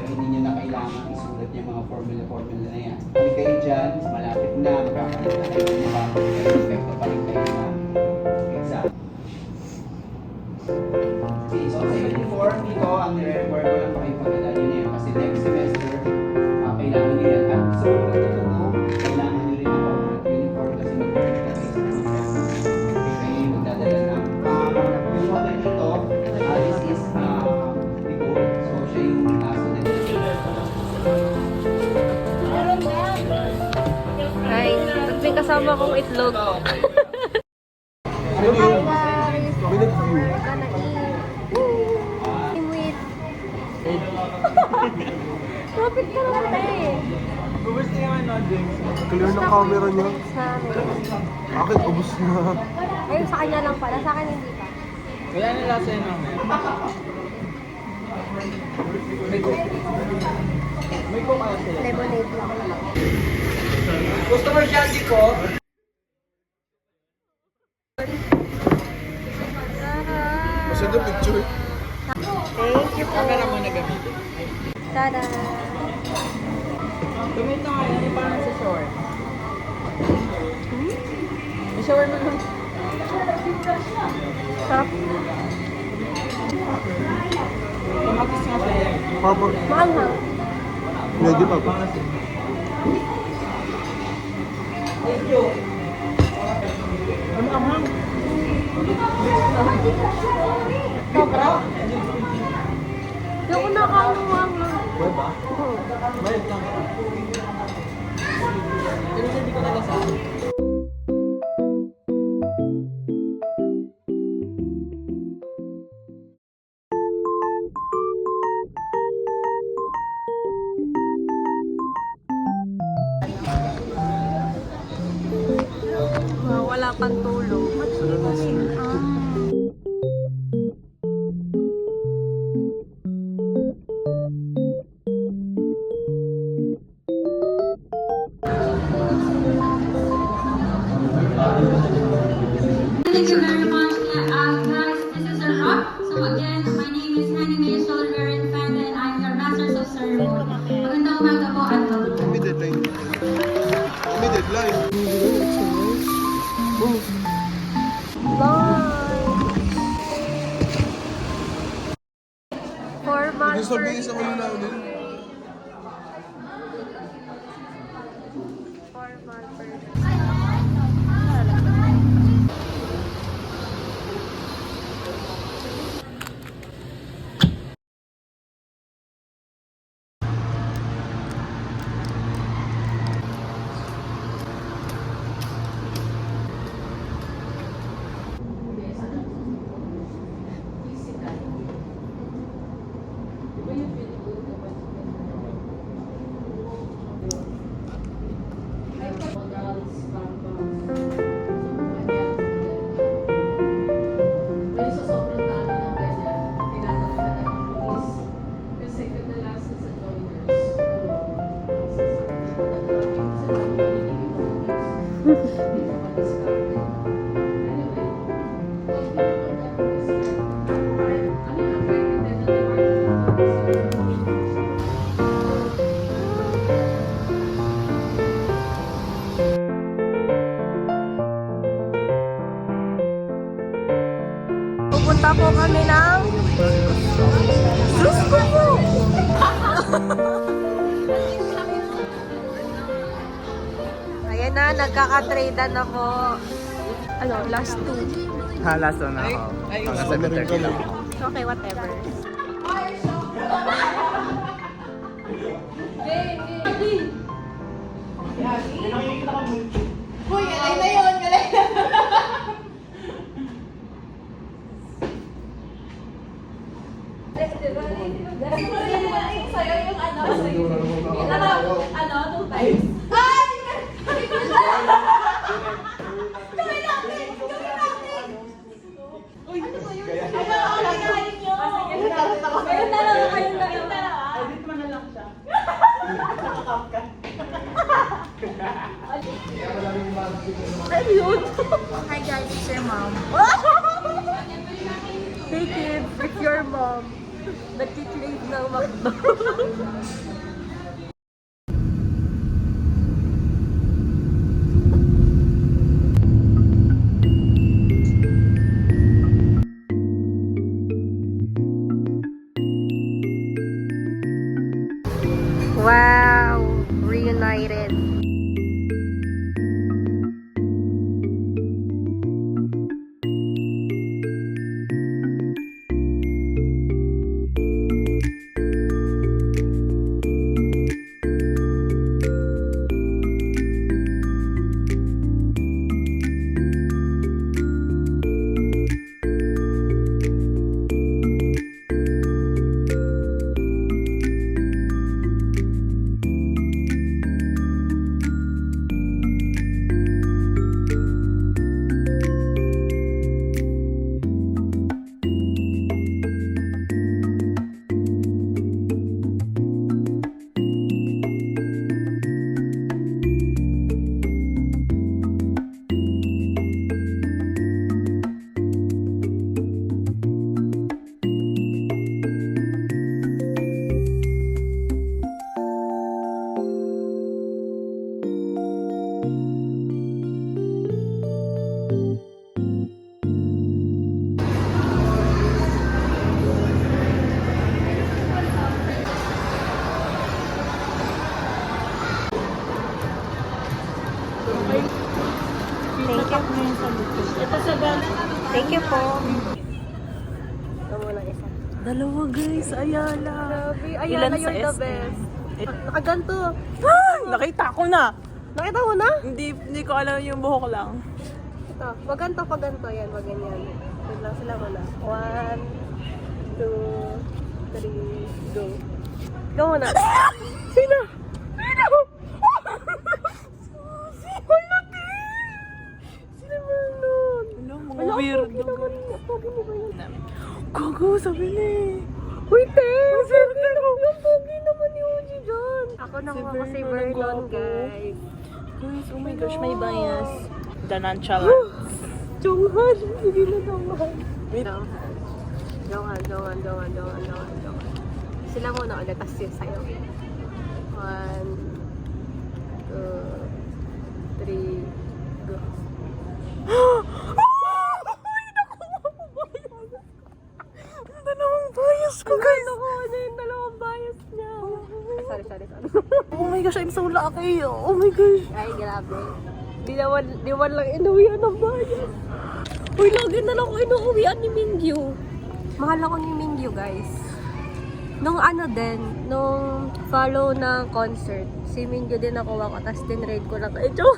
pero hindi nyo na kailangan isulat yung mga formula na yan. Kung kayo dyan, malapit na, magkakaroon na kayo ng mga epekto pa rin kayo na exam. Okay, so sa uniform dito, ang nire-require ko lang pakipagdala nyo na yan kasi next semester, kailangan nyo yan. At sa mga nagtatanong, kailangan nyo rin ang corporate uniform kasi mag-print na kayo sa exam. Kayo yung magdadala ng yung model nito, this is Nicole. So, siya yung student. Hi, may kasama kong itlog. Ano yun? Minute view. Gonna eat. Wait. Kapit ka naman tayo. Gusto naman no, drinks. Clear ng camera niya. Namin. Akin, ubus na. Ayun, sa kanya lang pala. Sa akin hindi pa. Wala na lasa yun no? May coke kaya sila. Lemonade lang. Customer candy ko. Masaya na picture. Thank you po. Camera mo na gamitin. Tada! Tumito nga yan, yung parang sa shower. May shower mo nun. Sarap. Tumatis nga siya yan. Papa. Maanghang. Hindi pa pa. Thank you. Ano ang hang? Sobra? Hindi ako nakaluwang. Wala ba? Bayad lang. Pero hindi ko nalasahan. Wala pang tulong. Thank you very much, guys. This is our hub. So again, my name is Hanime Shoulder Infante and I'm your Masters of Ceremony. Magandang umaga po at welcome. May deadline. May deadline. Formal Hindi sabihin person. sa kanila ulit. Formal person. Pupunta po kami ng Diyos ko po! Ayan na, nagkaka-tradean ako. Ano, last two. Ha, last one na ako. Hanggang 7:30 lang. Okay, whatever. Uy, alay na yun, alay na. Sa'yo yung ano, two times. Ay! Gawin natin! Uy, ano ba yun? Ano, kakain nyo? Ngayon na lang kayong dalawa. Edit mo na lang siya. Ayun! Hi guys, it's your mom. Hey kids, it's your mom. Nagkikrave ng McDo. Wow! Reunited. Thank you po. Ito muna isa. Dalawa guys, Ayala. Grabe, Ilan Ayala, sa you're the SM? best. Nakaganto. Nakita ko na. Nakita mo na? Hindi ko alam yung buhok lang. Ito, pag ganto. Yan, wag ganyan. Wait lang sila muna. 1, 2, 3, go. Go muna. Sino? Sino? Sino ba nun? Ano, mga weird. Pogi mo ba yun? Gogo, sabi ni. Uy, te! Yung pogi naman ni Uji dyan. Ako na Si ako si Vernon, Vernon, gwapo. guys. Guys, oh my gosh, may bias. The nonchalant. Jonghan! Sige na Jonghan. Wait. Jonghan. Sila muna ulit, tas yun sa'yo. 1, 2, 3, go. Dalawang bias ko, guys. Ano yung dalawang bias niya? Sorry. Oh my gosh, I'm so lucky. Oh my gosh. Ay, grabe. Di naman lang inuwian ng bias. Uy, lagi na lang ako inuwian ni Mingyu. Mahal ako ni Mingyu, guys. Nung nung follow ng concert, si Mingyu din nakuha ko, tapos din-raid ko lang kay Joe.